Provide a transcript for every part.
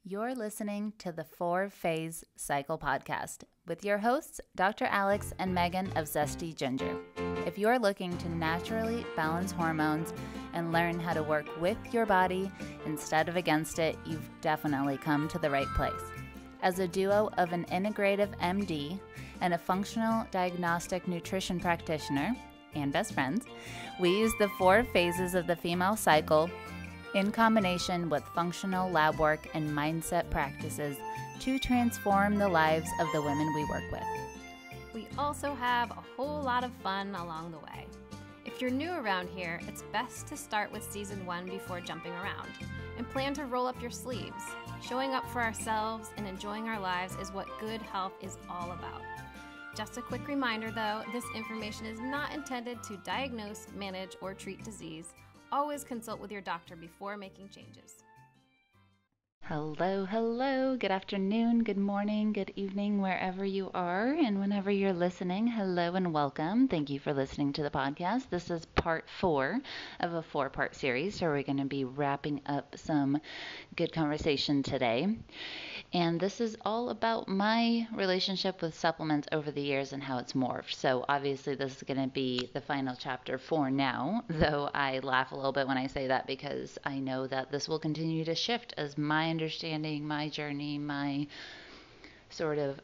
You're listening to the 4-Phase Cycle podcast with your hosts, Dr. Alex and Megan of ZESTY Ginger. If you're looking to naturally balance hormones and learn how to work with your body instead of against it, you've definitely come to the right place. As a duo of an integrative MD and a functional diagnostic nutrition practitioner and best friends, we use the 4 phases of the female cycle in combination with functional lab work and mindset practices to transform the lives of the women we work with. We also have a whole lot of fun along the way. If you're new around here, it's best to start with season 1 before jumping around and plan to roll up your sleeves. Showing up for ourselves and enjoying our lives is what good health is all about. Just a quick reminder though, this information is not intended to diagnose, manage, or treat disease. Always consult with your doctor before making changes. Hello, good afternoon, good morning, good evening, wherever you are and whenever you're listening. Hello and welcome. Thank you for listening to the podcast. This is part 4 of a 4-part series, so we're going to be wrapping up some good conversation today. And this is all about my relationship with supplements over the years and how it's morphed. So obviously this is going to be the final chapter for now, though I laugh a little bit when I say that because I know that this will continue to shift as my understanding, my journey, my sort of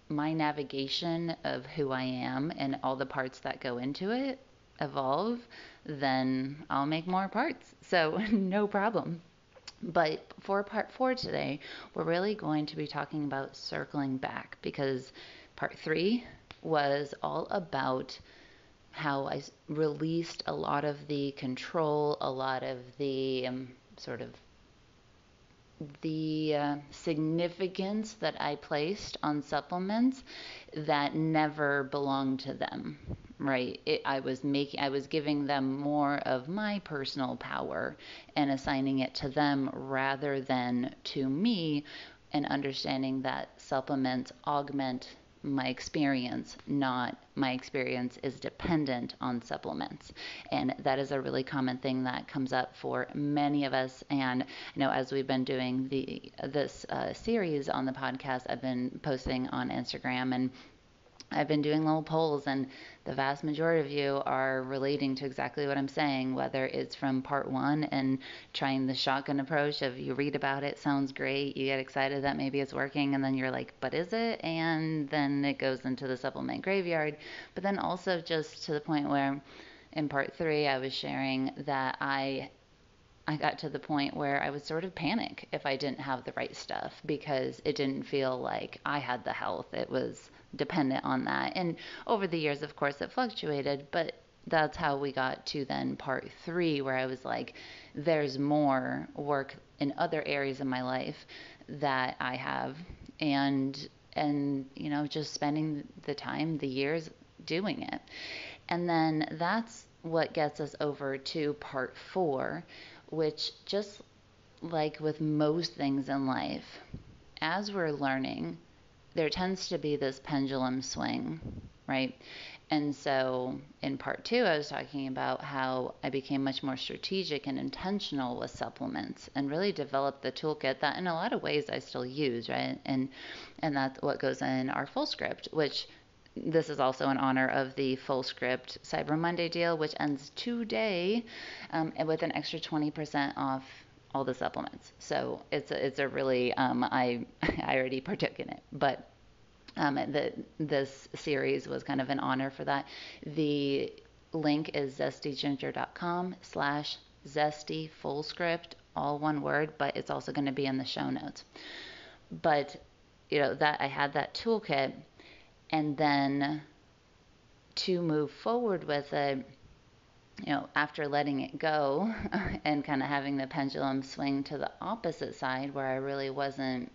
my navigation of who I am and all the parts that go into it evolve, then I'll make more parts. So no problem. But for part 4 today, we're really going to be talking about circling back because part 3 was all about how I released a lot of the control, a lot of the significance that I placed on supplements that never belonged to them, right? I was giving them more of my personal power and assigning it to them rather than to me, and understanding that supplements augment my experience, not my experience is dependent on supplements. And that is a really common thing that comes up for many of us. And as we've been doing this series on the podcast, I've been posting on Instagram and I've been doing little polls, and the vast majority of you are relating to exactly what I'm saying, whether it's from part 1 and trying the shotgun approach of you read about it, sounds great, you get excited that maybe it's working, and then you're like, but is it? And then it goes into the supplement graveyard. But then also just to the point where in part 3, I was sharing that I got to the point where I would sort of panic if I didn't have the right stuff because it didn't feel like I had the health. It was dependent on that. And over the years, of course, it fluctuated, but that's how we got to then part 3, where I was like, there's more work in other areas of my life that I have, and just spending the time, the years doing it. And then that's what gets us over to part 4, which, just like with most things in life, as we're learning, there tends to be this pendulum swing, right? And so in part 2, I was talking about how I became much more strategic and intentional with supplements and really developed the toolkit that in a lot of ways I still use, right? And that's what goes in our full script, which this is also in honor of the full script Cyber Monday deal, which ends today, and with an extra 20% off all the supplements. So it's a really I already partook in it, but this series was kind of an honor for that. The link is zestyginger.com/zesty full script, all one word, but it's also going to be in the show notes. But that I had that toolkit. And then to move forward with it, after letting it go and kind of having the pendulum swing to the opposite side, where I really wasn't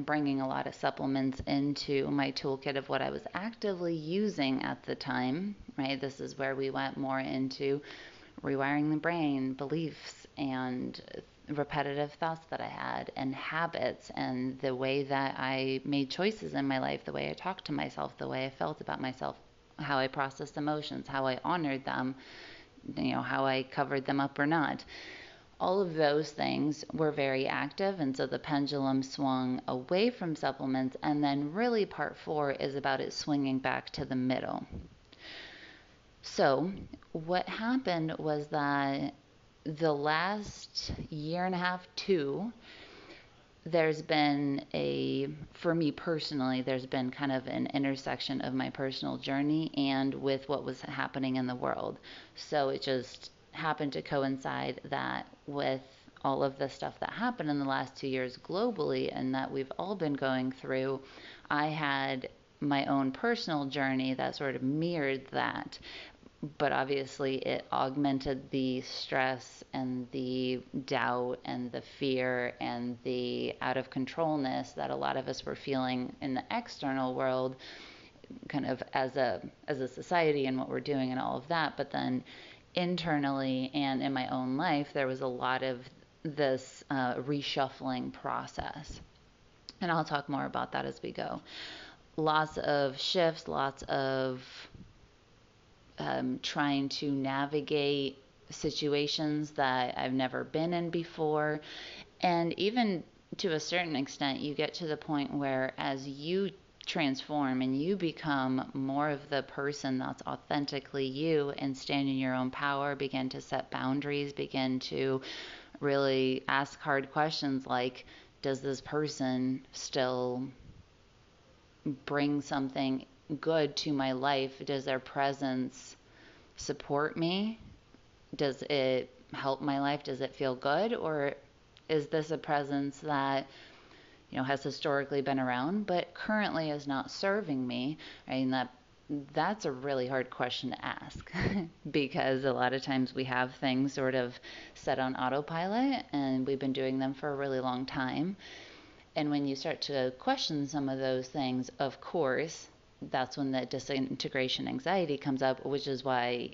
bringing a lot of supplements into my toolkit of what I was actively using at the time, right? This is where we went more into rewiring the brain, beliefs, and repetitive thoughts that I had, and habits, and the way that I made choices in my life, the way I talked to myself, the way I felt about myself, how I processed emotions, how I honored them, how I covered them up or not. all of those things were very active, and so the pendulum swung away from supplements, and then really part 4 is about it swinging back to the middle. So what happened was that the last year and a half, 2, there's been for me personally, there's been kind of an intersection of my personal journey and with what was happening in the world. So it just happened to coincide that with all of the stuff that happened in the last 2 years globally and that we've all been going through, I had my own personal journey that sort of mirrored that. But obviously it augmented the stress and the doubt and the fear and the out of controlness that a lot of us were feeling in the external world, kind of as a society and what we're doing and all of that. But then internally and in my own life, there was a lot of this reshuffling process. And I'll talk more about that as we go. Lots of shifts, lots of trying to navigate situations that I've never been in before. And even to a certain extent, you get to the point where as you transform and you become more of the person that's authentically you and stand in your own power, begin to set boundaries, begin to really ask hard questions like, does this person still bring something good to my life? Does their presence support me? Does it help my life? Does it feel good? Or is this a presence that, has historically been around, but currently is not serving me? Right? And that's a really hard question to ask because a lot of times we have things sort of set on autopilot and we've been doing them for a really long time. And when you start to question some of those things, of course, that's when the disintegration anxiety comes up, which is why,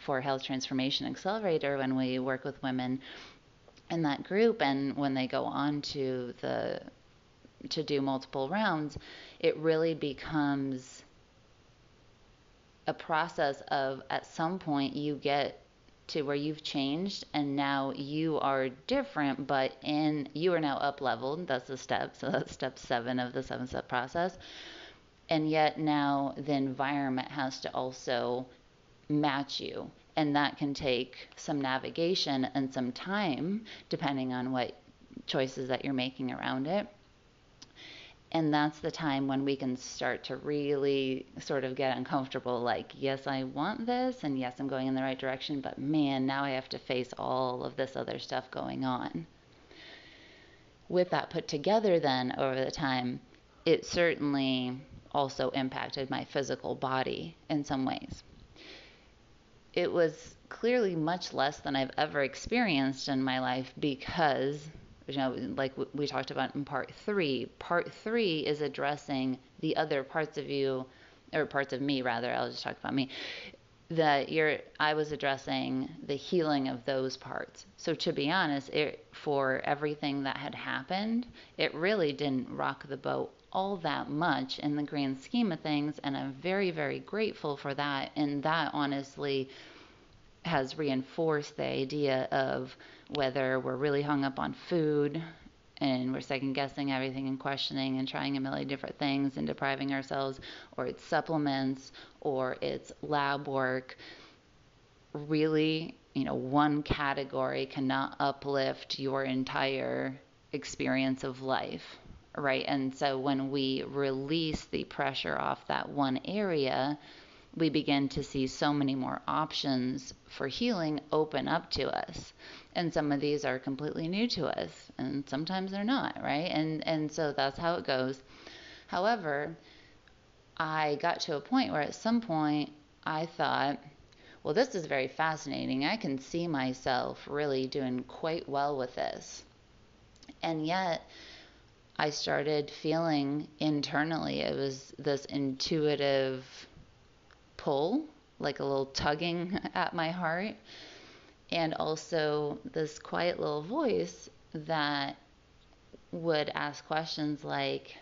for Health Transformation Accelerator, when we work with women in that group and when they go on to do multiple rounds, it really becomes a process of, at some point you get to where you've changed and now you are different, but you are now up leveled. That's the step. So that's step 7 of the 7-step process. And yet now the environment has to also match you. And that can take some navigation and some time, depending on what choices that you're making around it. And that's the time when we can start to really sort of get uncomfortable, like, yes, I want this, and yes, I'm going in the right direction, but man, now I have to face all of this other stuff going on. With that put together then over the time, it certainly also impacted my physical body in some ways. It was clearly much less than I've ever experienced in my life because, like we talked about in part 3 is addressing the other parts of you, or parts of me rather, I'll just talk about me, I was addressing the healing of those parts. So to be honest, for everything that had happened, it really didn't rock the boat all that much in the grand scheme of things, and I'm very, very grateful for that. And that honestly has reinforced the idea of whether we're really hung up on food and we're second guessing everything and questioning and trying a million different things and depriving ourselves, or it's supplements, or it's lab work. Really, one category cannot uplift your entire experience of life, right? And so when we release the pressure off that one area, we begin to see so many more options for healing open up to us. And some of these are completely new to us, and sometimes they're not, right? And so that's how it goes. However, I got to a point where at some point I thought, well, this is very fascinating. I can see myself really doing quite well with this. And yet I started feeling internally, it was this intuitive pull, like a little tugging at my heart, and also this quiet little voice that would ask questions like,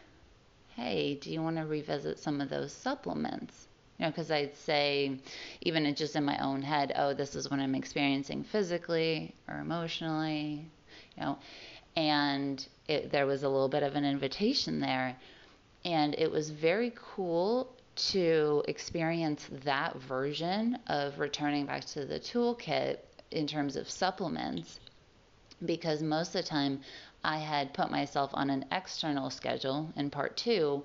hey, do you want to revisit some of those supplements? Because I'd say, even just in my own head, oh, this is what I'm experiencing physically or emotionally, you know, and there was a little bit of an invitation there. And it was very cool to experience that version of returning back to the toolkit in terms of supplements, because most of the time I had put myself on an external schedule in part two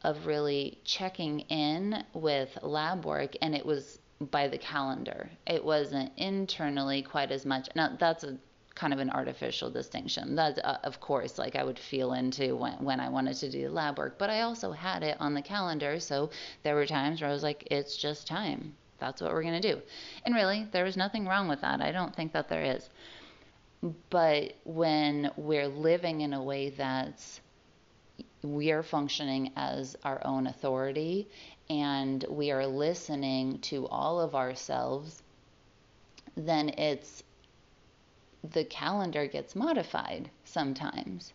of really checking in with lab work, and it was by the calendar. It wasn't internally quite as much. Now, that's a kind of an artificial distinction. That's, of course, like I would feel into when I wanted to do lab work, but I also had it on the calendar. So there were times where I was like, it's just time. That's what we're going to do. And really, there was nothing wrong with that. I don't think that there is. But when we're living in a way that's we are functioning as our own authority and we are listening to all of ourselves, then the calendar gets modified sometimes.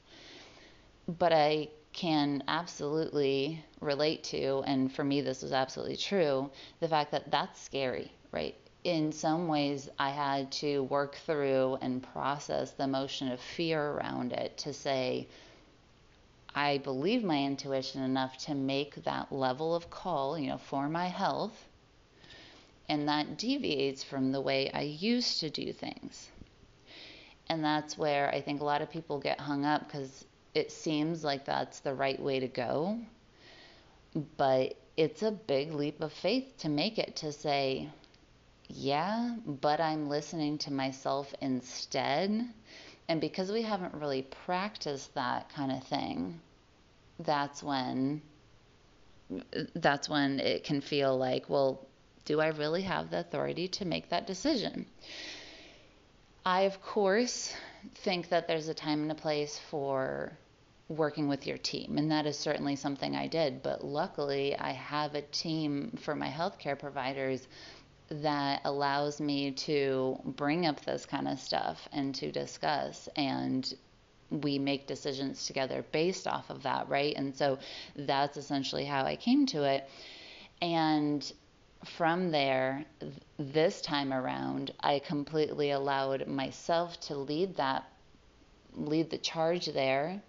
But I can absolutely relate to, and for me this was absolutely true, the fact that that's scary, right? In some ways, I had to work through and process the emotion of fear around it to say, I believe my intuition enough to make that level of call, for my health, and that deviates from the way I used to do things. And that's where I think a lot of people get hung up because it seems like that's the right way to go. But it's a big leap of faith to make it, to say, yeah, but I'm listening to myself instead. And because we haven't really practiced that kind of thing, that's when it can feel like, well, do I really have the authority to make that decision? I, of course, think that there's a time and a place for working with your team, and that is certainly something I did. But luckily, I have a team for my healthcare providers that allows me to bring up this kind of stuff and to discuss, and we make decisions together based off of that, right? And so that's essentially how I came to it. And from there, this time around, I completely allowed myself to lead the charge there,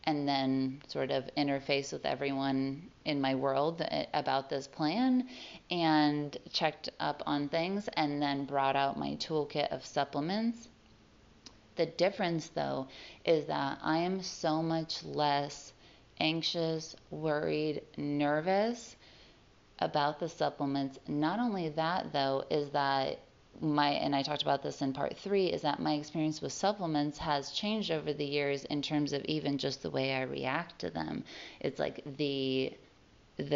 and then sort of interface with everyone in my world about this plan, and checked up on things, and then brought out my toolkit of supplements. The difference, though, is that I am so much less anxious, worried, nervous about the supplements. Not only that, though, is that and I talked about this in part 3, is that my experience with supplements has changed over the years in terms of even just the way I react to them. It's like the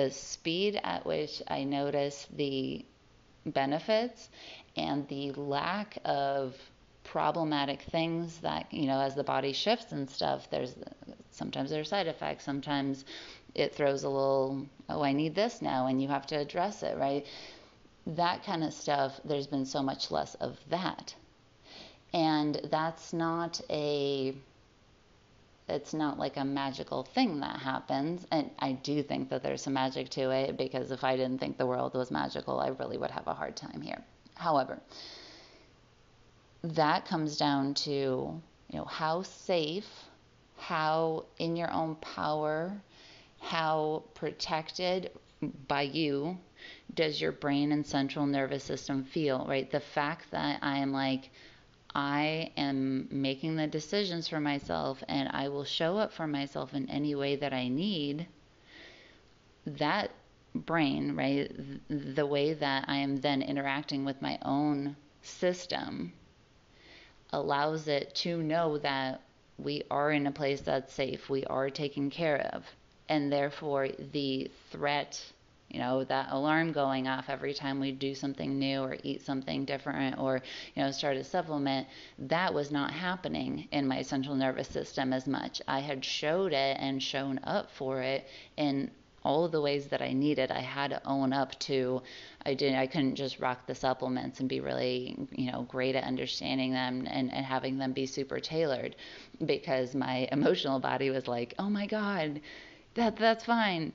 speed at which I notice the benefits and the lack of problematic things that, as the body shifts and stuff, sometimes there's side effects, sometimes it throws a little, oh, I need this now, and you have to address it, right? That kind of stuff, there's been so much less of that. And it's not like a magical thing that happens. And I do think that there's some magic to it, because if I didn't think the world was magical, I really would have a hard time here. However, that comes down to, how safe, how in your own power, how protected by you does your brain and central nervous system feel, right? The fact that I am making the decisions for myself, and I will show up for myself in any way that I need, that brain, right, the way that I am then interacting with my own system allows it to know that we are in a place that's safe, we are taken care of, and therefore the threat, that alarm going off every time we do something new or eat something different or, start a supplement, that was not happening in my central nervous system as much. I had showed it and shown up for it in all of the ways that I needed. I had to own up to, I couldn't just rock the supplements and be really, great at understanding them and having them be super tailored, because my emotional body was like, oh my God, that's fine.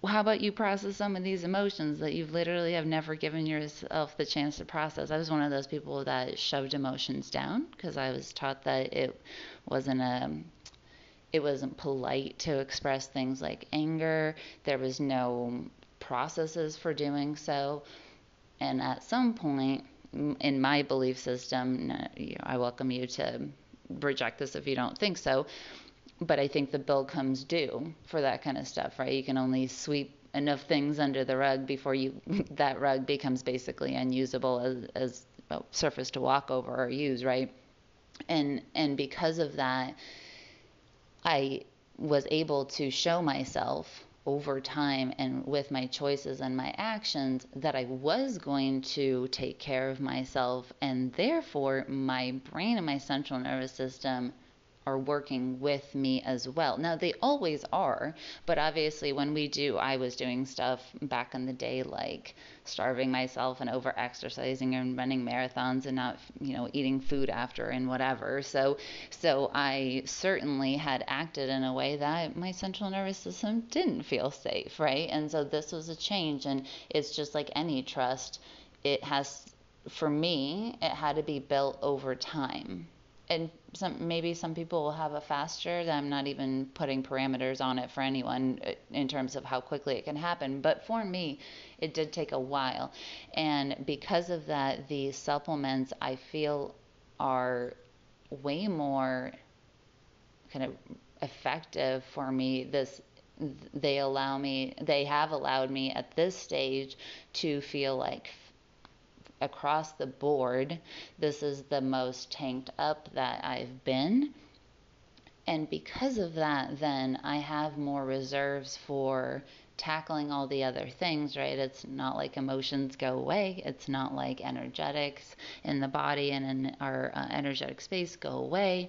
how about you process some of these emotions that you've literally have never given yourself the chance to process? I was one of those people that shoved emotions down because I was taught that wasn't a it wasn't polite to express things like anger. There was no processes for doing so. And at some point in my belief system, I welcome you to reject this if you don't think so, but I think the bill comes due for that kind of stuff, right? You can only sweep enough things under the rug before that rug becomes basically unusable as a surface to walk over or use, right? And because of that, I was able to show myself over time and with my choices and my actions that I was going to take care of myself, and therefore my brain and my central nervous system are working with me as well. Now, they always are, but obviously I was doing stuff back in the day like starving myself and over exercising and running marathons and not, eating food after and whatever. So I certainly had acted in a way that my central nervous system didn't feel safe, right? And so this was a change, and it's just like any trust. For me, it had to be built over time. And maybe some people will have a faster. I'm not even putting parameters on it for anyone in terms of how quickly it can happen. But for me, it did take a while. And because of that, the supplements I feel are way more kind of effective for me. They have allowed me at this stage to feel like across the board, this is the most tanked up that I've been. And because of that, then I have more reserves for tackling all the other things, right? It's not like emotions go away. It's not like energetics in the body and in our energetic space go away,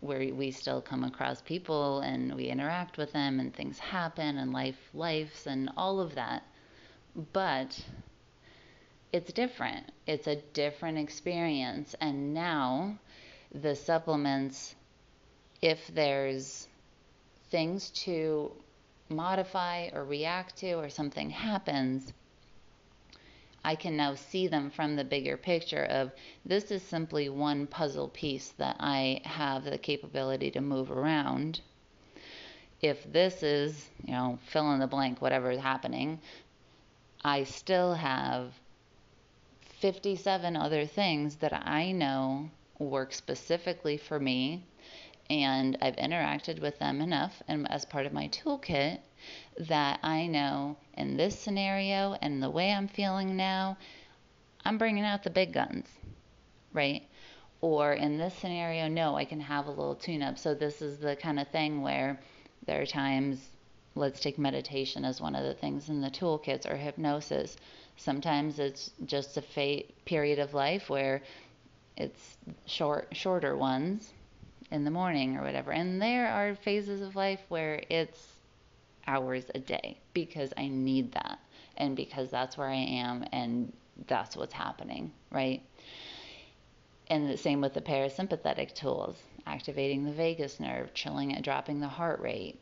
where we still come across people and we interact with them and things happen and lives and all of that. But it's different. It's a different experience. And now the supplements, if there's things to modify or react to or something happens, I can now see them from the bigger picture of this is simply one puzzle piece that I have the capability to move around. If this is, fill in the blank, whatever is happening, I still have 57 other things that I know work specifically for me, and I've interacted with them enough and as part of my toolkit that I know in this scenario and the way I'm feeling now, I'm bringing out the big guns, right? Or in this scenario, no, I can have a little tune-up. So this is the kind of thing where there are times, let's take meditation as one of the things in the toolkits, or hypnosis. Sometimes it's just a period of life where it's shorter ones in the morning or whatever. And there are phases of life where it's hours a day because I need that and because that's where I am and that's what's happening, right? And the same with the parasympathetic tools, activating the vagus nerve, chilling it, dropping the heart rate,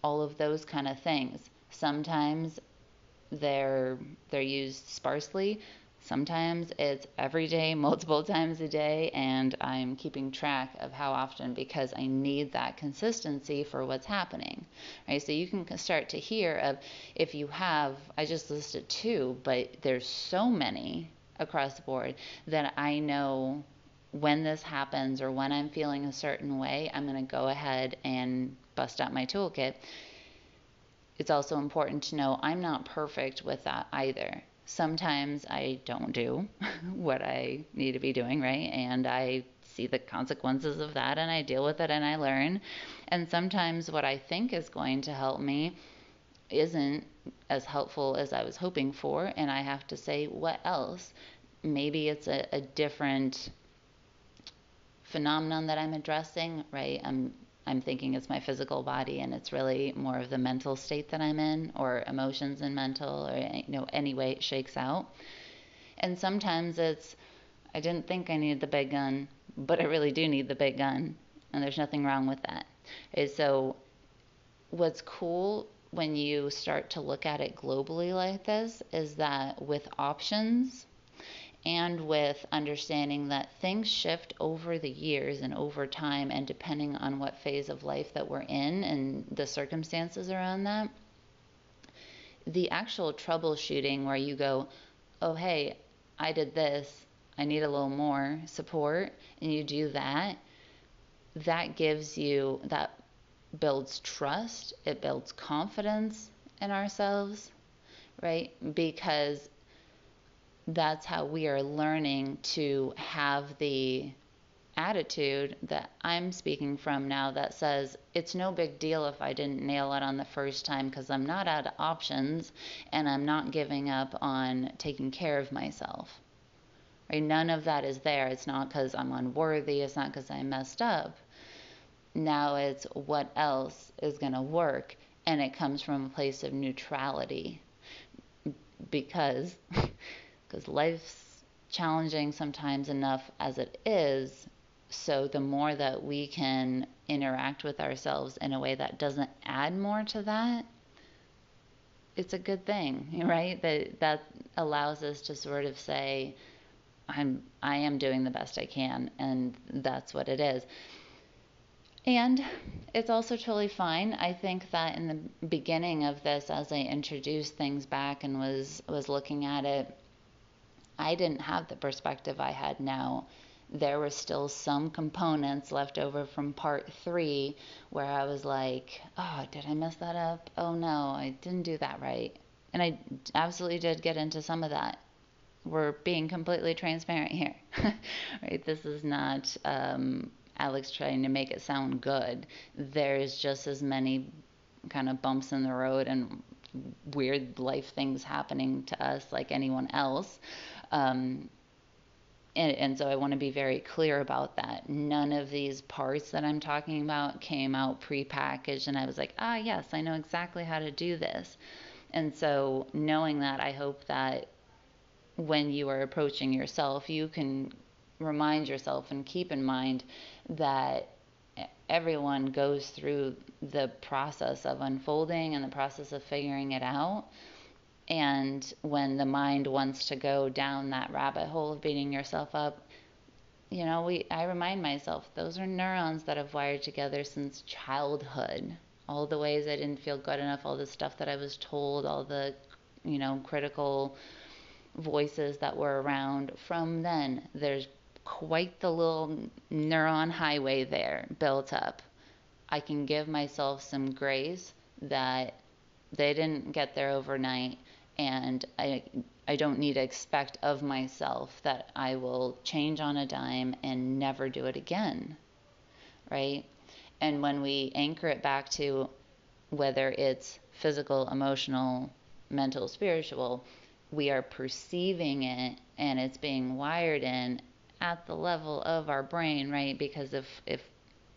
all of those kind of things. Sometimes they're used sparsely. Sometimes it's every day, multiple times a day, and I'm keeping track of how often because I need that consistency for what's happening, right? So you can start to hear of if you have, I just listed 2, but there's so many across the board that I know when this happens or when I'm feeling a certain way, I'm going to go ahead and bust out my toolkit. It's also important to know I'm not perfect with that either. Sometimes I don't do what I need to be doing, right? And I see the consequences of that and I deal with it and I learn. And sometimes what I think is going to help me isn't as helpful as I was hoping for, and I have to say, what else? Maybe it's a different phenomenon that I'm addressing, right? I'm thinking it's my physical body and it's really more of the mental state that I'm in, or emotions and mental, or any way it shakes out. And sometimes it's I didn't think I needed the big gun, but I really do need the big gun, and there's nothing wrong with that. So what's cool when you start to look at it globally like this is that with options and with understanding that things shift over the years and over time, and depending on what phase of life that we're in and the circumstances around that, the actual troubleshooting where you go, oh, hey, I did this, I need a little more support, and you do that, that gives you, that builds trust, it builds confidence in ourselves, right? Because that's how we are learning to have the attitude that I'm speaking from now that says it's no big deal if I didn't nail it on the first time because I'm not out of options and I'm not giving up on taking care of myself. Right? None of that is there. It's not because I'm unworthy. It's not because I messed up. Now it's what else is going to work, and it comes from a place of neutrality because life's challenging sometimes enough as it is. So the more that we can interact with ourselves in a way that doesn't add more to that, it's a good thing, right? That allows us to sort of say, I am doing the best I can, and that's what it is. And it's also totally fine. I think that in the beginning of this, as I introduced things back and was looking at it, I didn't have the perspective I had now. There were still some components left over from part 3 where I was like, oh, did I mess that up? Oh no, I didn't do that right. And I absolutely did get into some of that. We're being completely transparent here, right? This is not Alex trying to make it sound good. There's just as many kind of bumps in the road and weird life things happening to us like anyone else. And so I want to be very clear about that. None of these parts that I'm talking about came out prepackaged and I was like, yes, I know exactly how to do this. And so knowing that, I hope that when you are approaching yourself, you can remind yourself and keep in mind that everyone goes through the process of unfolding and the process of figuring it out. And when the mind wants to go down that rabbit hole of beating yourself up, I remind myself, those are neurons that have wired together since childhood. All the ways I didn't feel good enough, all the stuff that I was told, all the, critical voices that were around from then. There's quite the little neuron highway there built up. I can give myself some grace that they didn't get there overnight, and I don't need to expect of myself that I will change on a dime and never do it again, right? And when we anchor it back to whether it's physical, emotional, mental, spiritual, we are perceiving it and it's being wired in at the level of our brain, right? Because if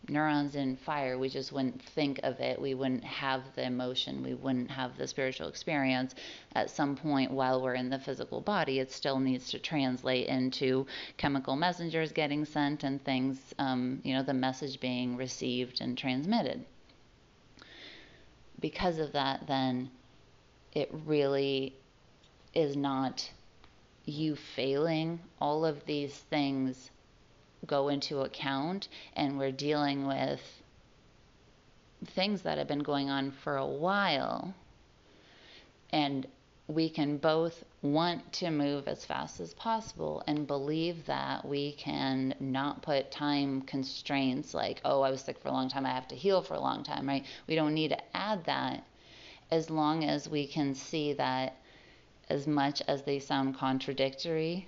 neurons didn't fire, we just wouldn't think of it. We wouldn't have the emotion. We wouldn't have the spiritual experience. At some point while we're in the physical body, it still needs to translate into chemical messengers getting sent and things, the message being received and transmitted. Because of that, then, it really is not you failing. All of these things go into account, and we're dealing with things that have been going on for a while, and we can both want to move as fast as possible and believe that we can not put time constraints like, oh, I was sick for a long time, I have to heal for a long time, right? We don't need to add that, as long as we can see that as much as they sound contradictory,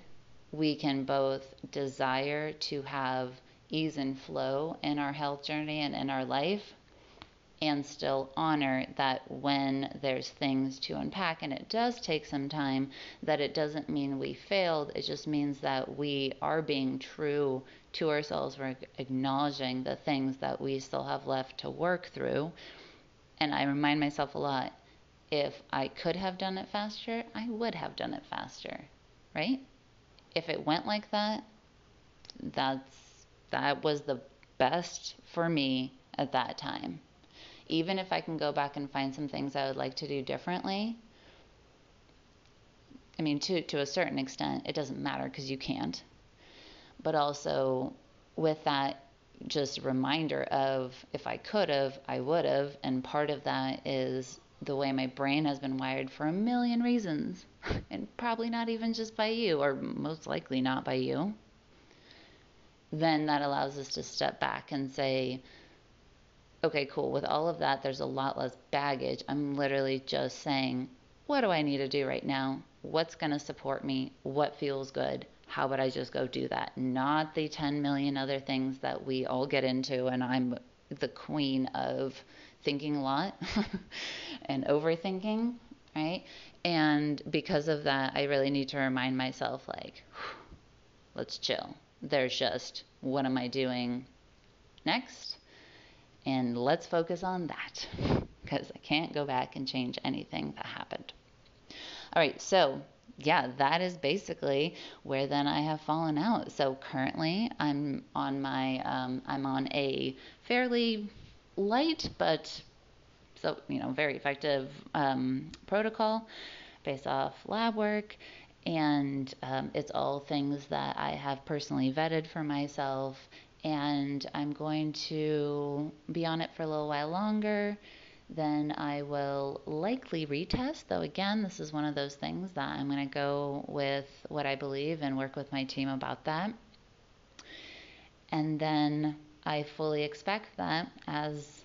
we can both desire to have ease and flow in our health journey and in our life, and still honor that when there's things to unpack, and it does take some time, that it doesn't mean we failed. It just means that we are being true to ourselves. We're acknowledging the things that we still have left to work through. And I remind myself a lot, if I could have done it faster, I would have done it faster, right? If it went like that, that was the best for me at that time. Even if I can go back and find some things I would like to do differently, I mean, to a certain extent, it doesn't matter because you can't. But also with that just reminder of, if I could have, I would have. And part of that is the way my brain has been wired for a million reasons. And probably not even just by you, or most likely not by you. Then that allows us to step back and say, okay, cool. With all of that, there's a lot less baggage. I'm literally just saying, what do I need to do right now? What's going to support me? What feels good? How would I just go do that? Not the 10 million other things that we all get into. And I'm the queen of thinking a lot and overthinking, right? And because of that, I really need to remind myself, like, let's chill. There's just, what am I doing next? And let's focus on that, because I can't go back and change anything that happened. All right, so yeah, that is basically where then I have fallen out. So currently I'm on a fairly light but very effective protocol based off lab work. And it's all things that I have personally vetted for myself. And I'm going to be on it for a little while longer. Then I will likely retest, though again, this is one of those things that I'm going to go with what I believe and work with my team about that. And then I fully expect that, as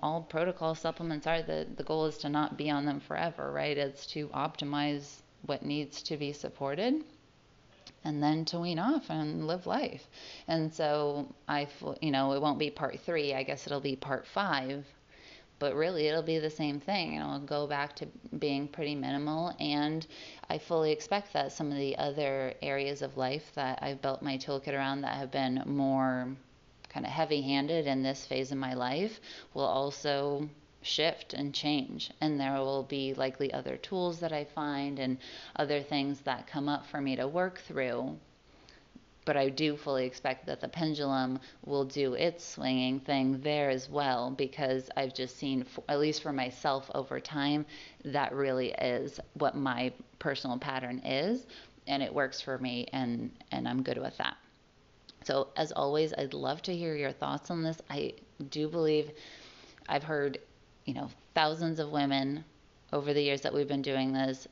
all protocol supplements are, the goal is to not be on them forever, right? It's to optimize what needs to be supported, and then to wean off and live life. And so it won't be part 3. I guess it'll be part 5. But really, it'll be the same thing. I'll go back to being pretty minimal. And I fully expect that some of the other areas of life that I've built my toolkit around that have been more kind of heavy-handed in this phase of my life will also shift and change. And there will be likely other tools that I find and other things that come up for me to work through. But I do fully expect that the pendulum will do its swinging thing there as well, because I've just seen, at least for myself over time, that really is what my personal pattern is, and it works for me, and I'm good with that. So as always, I'd love to hear your thoughts on this. I do believe I've heard, thousands of women over the years that we've been doing this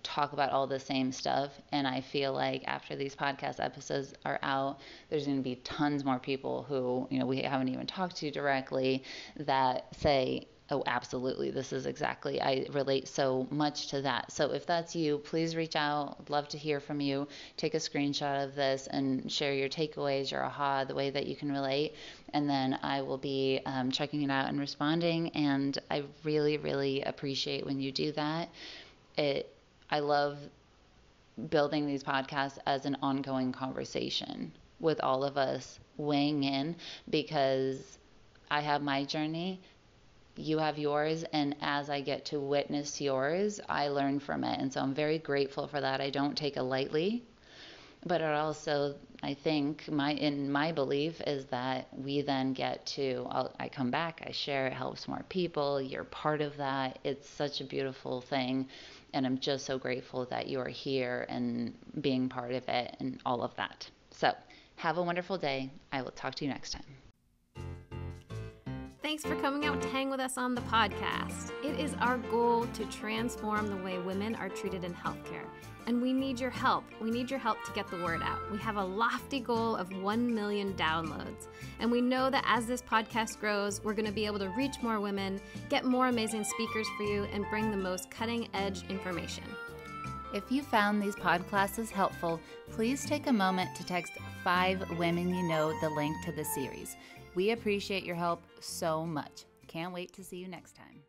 talk about all the same stuff, and I feel like after these podcast episodes are out, there's going to be tons more people who we haven't even talked to directly that say, oh, absolutely, this is exactly, I relate so much to that. So if that's you, please reach out. I'd love to hear from you. Take a screenshot of this and share your takeaways, your aha, the way that you can relate, and then I will be checking it out and responding. And I really, really appreciate when you do that. I love building these podcasts as an ongoing conversation with all of us weighing in, because I have my journey, you have yours, and as I get to witness yours, I learn from it. And so I'm very grateful for that. I don't take it lightly, but it also, I think, in my belief is that we then get to, I come back, I share, it helps more people, you're part of that. It's such a beautiful thing. And I'm just so grateful that you are here and being part of it and all of that. So have a wonderful day. I will talk to you next time. Thanks for coming out to hang with us on the podcast. It is our goal to transform the way women are treated in healthcare. And we need your help. We need your help to get the word out. We have a lofty goal of 1 million downloads. And we know that as this podcast grows, we're going to be able to reach more women, get more amazing speakers for you, and bring the most cutting-edge information. If you found these podclasses helpful, please take a moment to text 5 women you know the link to the series. We appreciate your help so much. Can't wait to see you next time.